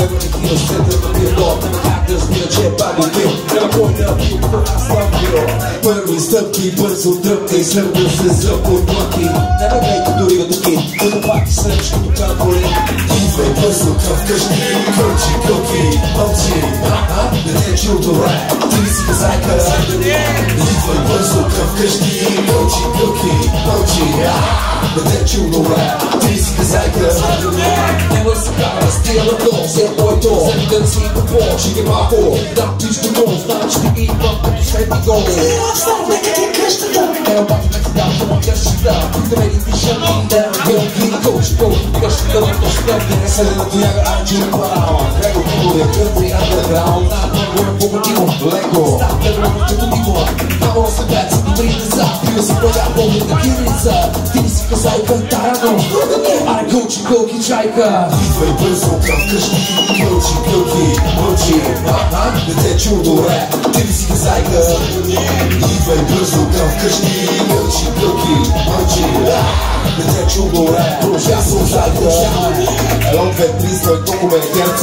Гледам такива сета на пирло, как да разбира, че е бабо бил. Няма кой да бил, аз съм бил. Първи стъпки, бързо дръпка и следва се зъб от плъки. Не ме гледайте дори като кит, като пак ти сръч като камболин. Идвай бързо към вкъщи, кълчи, кълки, мълчи. Не те е чул добре, ти си казайка. Идвай бързо към вкъщи, кълчи, кълки, мълчи. Не те е чул добре, ти си казайка. Няма да се кара, стига на дом, все твоето. Седите да си по ще ги малко. Да, пиш до гол, знам, че ти идвам като светни гол. Нека ти е къщата. Ева пак не ти дам, това къщата. Да ме ги пиша, да ме ги кълчи, къщата, но точно не се да тояга, Анджел Браун. Грего Пуле, Кърти, Андерграунд. Нагоре по-готино, леко. Ставте върху като никога. Няма да се бяца, добри деца. Пива си бъда, помни на кирица. Ти си казайка, тарано. Аре кълчи, кълки, чайка. Идвай бързо към къщи, кълчи, кълки, мълчи. Не те чул добре, ти си казайка. Идвай бързо към къщи, кълчи, кълки, мълчи. Не те чул добре, аз съм зайка. Едно, две, три, 100 толкова е герц.